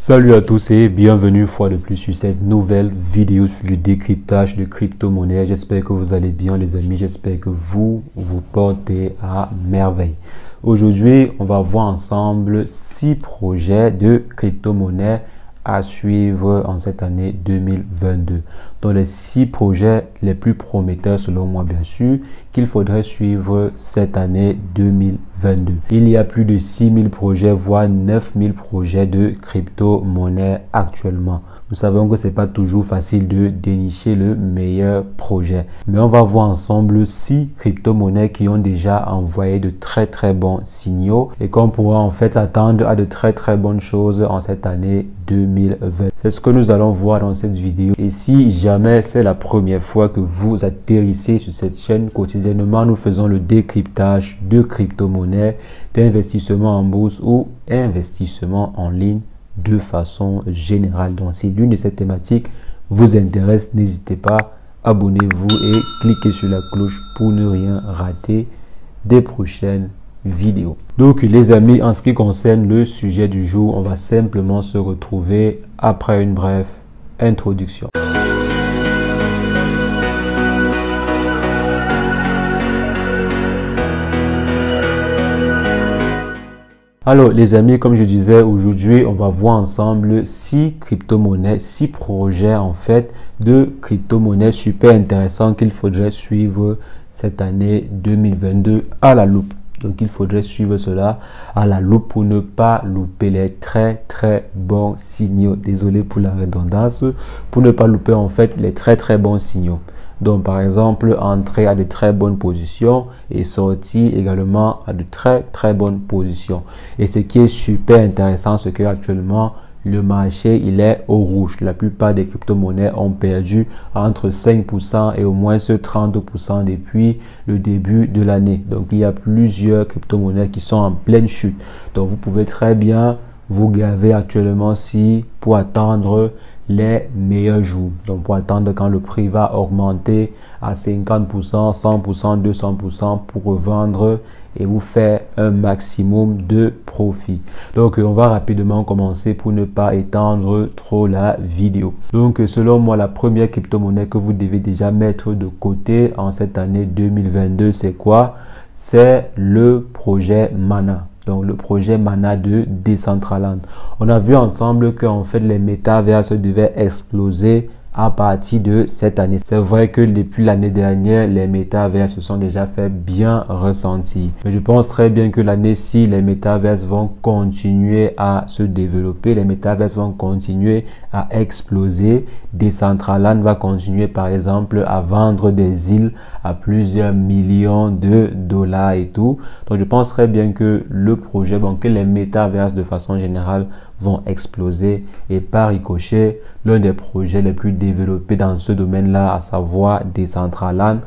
Salut à tous et bienvenue une fois de plus sur cette nouvelle vidéo sur le décryptage de crypto-monnaie. J'espère que vous allez bien les amis, j'espère que vous portez à merveille. Aujourd'hui, on va voir ensemble 6 projets de crypto-monnaie à suivre en cette année 2022. Dans les 6 projets les plus prometteurs selon moi bien sûr qu'il faudrait suivre cette année 2022. Il y a plus de 6000 projets voire 9000 projets de crypto-monnaie actuellement. Nous savons que c'est pas toujours facile de dénicher le meilleur projet. Mais on va voir ensemble 6 crypto-monnaies qui ont déjà envoyé de très bons signaux et qu'on pourra en fait s'attendre à de très bonnes choses en cette année 2020. C'est ce que nous allons voir dans cette vidéo. Et si jamais c'est la première fois que vous atterrissez sur cette chaîne, quotidiennement nous faisons le décryptage de crypto-monnaies, d'investissement en bourse ou investissement en ligne de façon générale. Donc si l'une de ces thématiques vous intéresse, n'hésitez pas, abonnez-vous et cliquez sur la cloche pour ne rien rater des prochaines vidéos. Donc les amis, en ce qui concerne le sujet du jour, on va simplement se retrouver après une brève introduction. Alors les amis, comme je disais, aujourd'hui on va voir ensemble 6 crypto-monnaies, 6 projets en fait de crypto-monnaies super intéressants qu'il faudrait suivre cette année 2022 à la loupe. Donc il faudrait suivre cela à la loupe pour ne pas louper les très bons signaux. Désolé pour la redondance, pour ne pas louper en fait les très bons signaux. Donc par exemple, entrer à de très bonnes positions et sortir également à de très bonnes positions. Et ce qui est super intéressant, c'est que actuellement le marché il est au rouge. La plupart des crypto-monnaies ont perdu entre 5% et au moins 30% depuis le début de l'année. Donc il y a plusieurs crypto-monnaies qui sont en pleine chute. Donc vous pouvez très bien vous gaver actuellement pour attendre les meilleurs jours. Donc pour attendre quand le prix va augmenter à 50%, 100%, 200% pour revendre et vous faire un maximum de profit. Donc on va rapidement commencer pour ne pas étendre trop la vidéo. Donc selon moi, la première crypto-monnaie que vous devez déjà mettre de côté en cette année 2022, c'est quoi? C'est le projet Mana. Donc le projet Mana de Decentraland. On a vu ensemble qu'en fait les métaverses devaient exploser à partir de cette année. C'est vrai que depuis l'année dernière, les métaverses se sont déjà fait bien ressentir. Mais je pense très bien que l'année-ci, les métaverses vont continuer à se développer. Les métaverses vont continuer à exploser. Decentraland va continuer par exemple à vendre des îles à plusieurs millions de dollars et tout. Donc je pense très bien que le projet, que les métaverses de façon générale vont exploser et par ricochet, l'un des projets les plus développés dans ce domaine-là, à savoir Decentraland,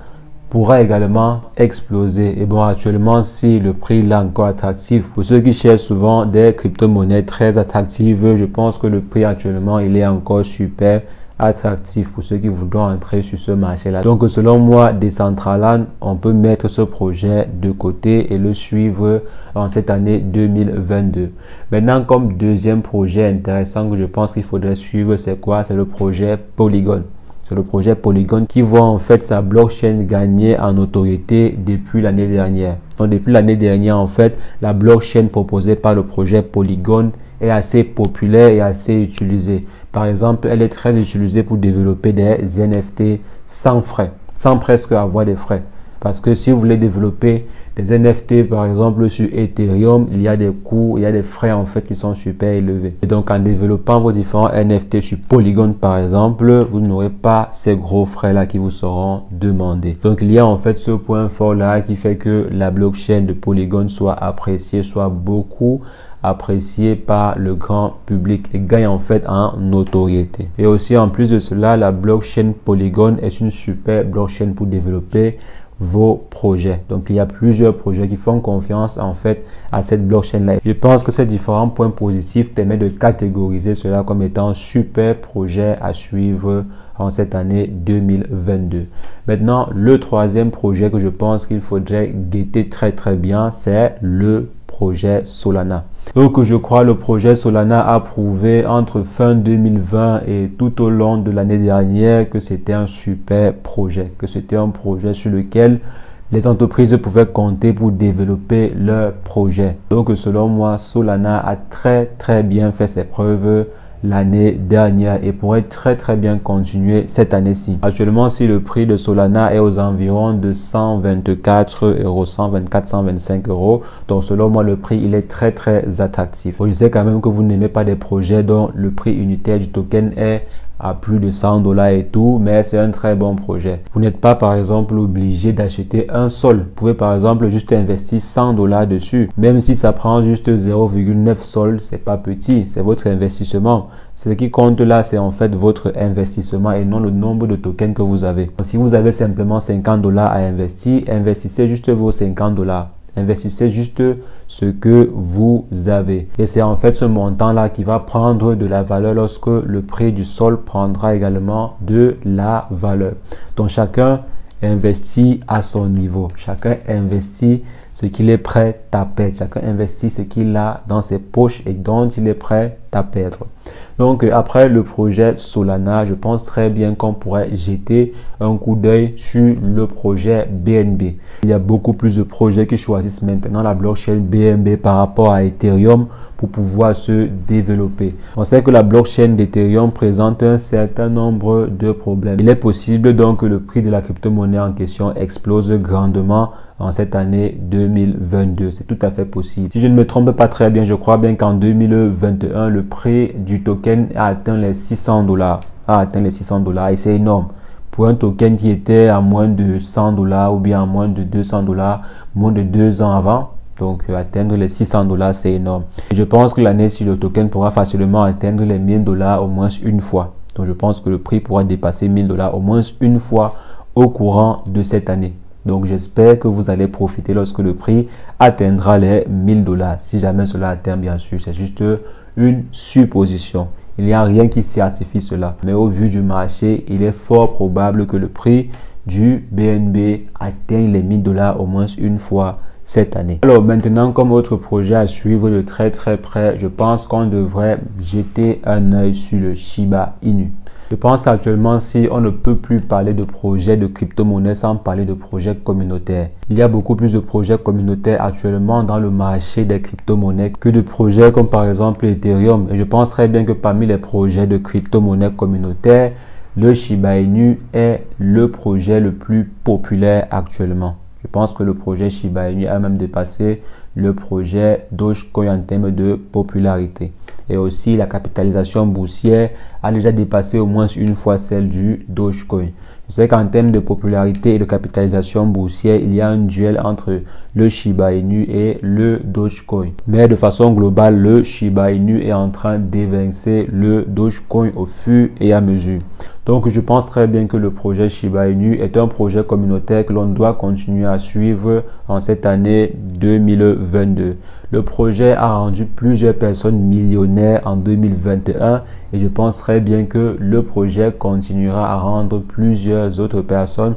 pourra également exploser. Et bon, actuellement, si le prix là encore attractif, pour ceux qui cherchent souvent des crypto-monnaies très attractives, je pense que le prix actuellement, il est encore super attractif pour ceux qui voudront entrer sur ce marché-là. Donc, selon moi, Decentraland, on peut mettre ce projet de côté et le suivre en cette année 2022. Maintenant, comme deuxième projet intéressant que je pense qu'il faudrait suivre, c'est quoi? C'est le projet Polygon. C'est le projet Polygon qui voit en fait sa blockchain gagner en notoriété depuis l'année dernière. Donc, depuis l'année dernière, en fait, la blockchain proposée par le projet Polygon est assez populaire et assez utilisée. Par exemple, elle est très utilisée pour développer des NFT sans frais, sans presque avoir des frais. Parce que si vous voulez développer des NFT, par exemple, sur Ethereum, il y a des coûts, il y a des frais en fait qui sont super élevés. Et donc, en développant vos différents NFT sur Polygon, par exemple, vous n'aurez pas ces gros frais-là qui vous seront demandés. Donc, il y a en fait ce point fort-là qui fait que la blockchain de Polygon soit appréciée, soit beaucoup apprécié par le grand public et gagne en fait en notoriété. Et aussi en plus de cela, la blockchain Polygon est une super blockchain pour développer vos projets. Donc il y a plusieurs projets qui font confiance en fait à cette blockchain là. Je pense que ces différents points positifs permettent de catégoriser cela comme étant un super projet à suivre en cette année 2022. Maintenant, le troisième projet que je pense qu'il faudrait guetter très bien, c'est le projet Solana. Donc je crois le projet Solana a prouvé entre fin 2020 et tout au long de l'année dernière que c'était un super projet, que c'était un projet sur lequel les entreprises pouvaient compter pour développer leur projet. Donc selon moi, Solana a très bien fait ses preuves l'année dernière et pourrait très bien continuer cette année-ci. Actuellement, si le prix de Solana est aux environs de 124 euros, 124, 125 euros, donc selon moi, le prix il est très attractif. Bon, je sais quand même que vous n'aimez pas des projets dont le prix unitaire du token est à plus de 100 $ et tout, mais c'est un très bon projet. Vous n'êtes pas par exemple obligé d'acheter un sol. Vous pouvez par exemple juste investir 100 $ dessus. Même si ça prend juste 0,9 sol, c'est pas petit, c'est votre investissement. Ce qui compte là, c'est en fait votre investissement et non le nombre de tokens que vous avez. Si vous avez simplement 50 $ à investir, investissez juste vos 50 $. Investissez juste ce que vous avez. Et c'est en fait ce montant-là qui va prendre de la valeur lorsque le prix du sol prendra également de la valeur. Donc chacun investit à son niveau. Chacun investit ce qu'il est prêt à perdre. Chacun investit ce qu'il a dans ses poches et dont il est prêt à perdre. Donc après le projet Solana, je pense très bien qu'on pourrait jeter un coup d'œil sur le projet BNB. Il y a beaucoup plus de projets qui choisissent maintenant la blockchain BNB par rapport à Ethereum pour pouvoir se développer. On sait que la blockchain d'Ethereum présente un certain nombre de problèmes. Il est possible donc que le prix de la crypto-monnaie en question explose grandement en cette année 2022. C'est tout à fait possible. Si je ne me trompe pas très bien, je crois bien qu'en 2021, le prix du token a atteint les 600 $. Et c'est énorme. Pour un token qui était à moins de 100 $ ou bien à moins de 200 $, moins de 2 ans avant, donc atteindre les 600 $, c'est énorme. Et je pense que l'année-ci, le token pourra facilement atteindre les 1000 $ au moins une fois. Donc je pense que le prix pourra dépasser 1000 $ au moins une fois au courant de cette année. Donc j'espère que vous allez profiter lorsque le prix atteindra les 1000 $. Si jamais cela atteint, bien sûr, c'est juste une supposition. Il n'y a rien qui certifie cela. Mais au vu du marché, il est fort probable que le prix du BNB atteigne les 1000 $ au moins une fois cette année. Alors maintenant, comme autre projet à suivre de très près, je pense qu'on devrait jeter un œil sur le Shiba Inu. Je pense actuellement si on ne peut plus parler de projets de crypto-monnaie sans parler de projets communautaires. Il y a beaucoup plus de projets communautaires actuellement dans le marché des crypto-monnaies que de projets comme par exemple Ethereum. Et je pense très bien que parmi les projets de crypto-monnaies communautaires, le Shiba Inu est le projet le plus populaire actuellement. Je pense que le projet Shiba Inu a même dépassé le projet Dogecoin en termes de popularité. Et aussi, la capitalisation boursière a déjà dépassé au moins une fois celle du Dogecoin. Je sais qu'en termes de popularité et de capitalisation boursière, il y a un duel entre le Shiba Inu et le Dogecoin. Mais de façon globale, le Shiba Inu est en train d'évincer le Dogecoin au fur et à mesure. Donc, je pense très bien que le projet Shiba Inu est un projet communautaire que l'on doit continuer à suivre en cette année 2022. Le projet a rendu plusieurs personnes millionnaires en 2021 et je pense très bien que le projet continuera à rendre plusieurs autres personnes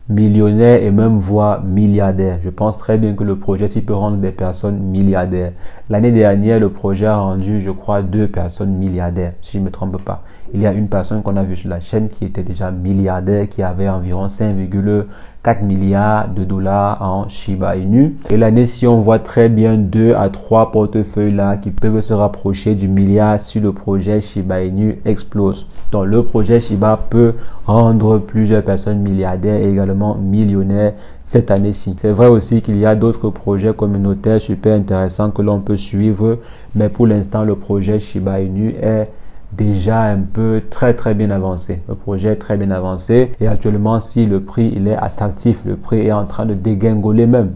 millionnaires et même voire milliardaires. Je pense très bien que le projet s'y peut rendre des personnes milliardaires. L'année dernière, le projet a rendu, je crois, 2 personnes milliardaires, si je ne me trompe pas. Il y a une personne qu'on a vue sur la chaîne qui était déjà milliardaire, qui avait environ 5,4 milliards de dollars en Shiba Inu. Et l'année-ci, on voit très bien 2 à 3 portefeuilles là qui peuvent se rapprocher du milliard si le projet Shiba Inu explose. Donc, le projet Shiba peut rendre plusieurs personnes milliardaires et également millionnaires cette année-ci. C'est vrai aussi qu'il y a d'autres projets communautaires super intéressants que l'on peut suivre, mais pour l'instant, le projet Shiba Inu est déjà un peu très bien avancé. Le projet est très bien avancé et actuellement, si le prix il est attractif, le prix est en train de dégringoler même.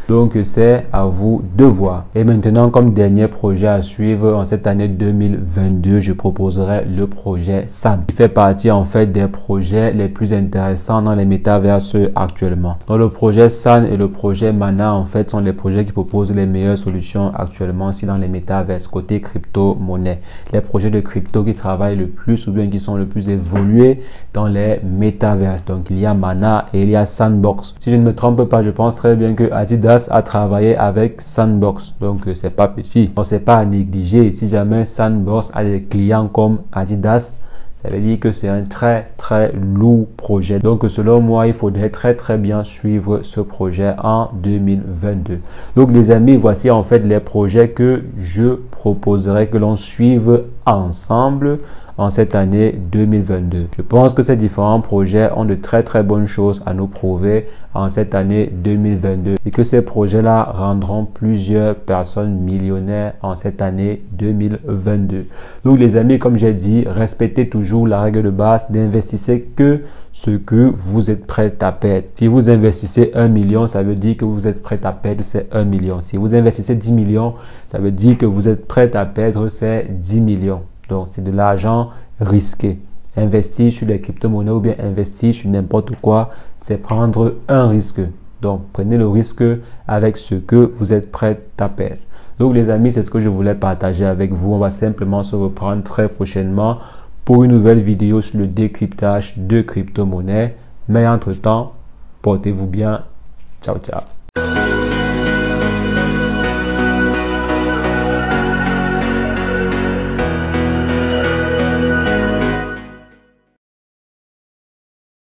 Donc c'est à vous de voir. Et maintenant, comme dernier projet à suivre en cette année 2022, je proposerai le projet SAN. Il fait partie en fait des projets les plus intéressants dans les métaverses actuellement. Donc le projet SAN et le projet Mana en fait sont les projets qui proposent les meilleures solutions actuellement aussi dans les métaverses côté crypto-monnaie. Les projets de crypto qui travaillent le plus ou bien qui sont le plus évolués dans les métaverses. Donc il y a Mana et il y a Sandbox. Si je ne me trompe pas, je pense très bien que que Adidas a travaillé avec Sandbox. Donc, c'est pas petit. On ne sait pas à négliger. Si jamais Sandbox a des clients comme Adidas, ça veut dire que c'est un très lourd projet. Donc, selon moi, il faudrait très bien suivre ce projet en 2022. Donc, les amis, voici en fait les projets que je proposerais que l'on suive ensemble en cette année 2022. Je pense que ces différents projets ont de très bonnes choses à nous prouver en cette année 2022 et que ces projets-là rendront plusieurs personnes millionnaires en cette année 2022. Donc les amis, comme j'ai dit, respectez toujours la règle de base d'investissez que ce que vous êtes prêt à perdre. Si vous investissez 1 million, ça veut dire que vous êtes prêt à perdre ces 1 million. Si vous investissez 10 millions, ça veut dire que vous êtes prêt à perdre ces 10 millions. Donc, c'est de l'argent risqué. Investir sur les crypto-monnaies ou bien investir sur n'importe quoi, c'est prendre un risque. Donc, prenez le risque avec ce que vous êtes prêt à perdre. Donc, les amis, c'est ce que je voulais partager avec vous. On va simplement se reprendre très prochainement pour une nouvelle vidéo sur le décryptage de crypto-monnaies. Mais entre-temps, portez-vous bien. Ciao, ciao.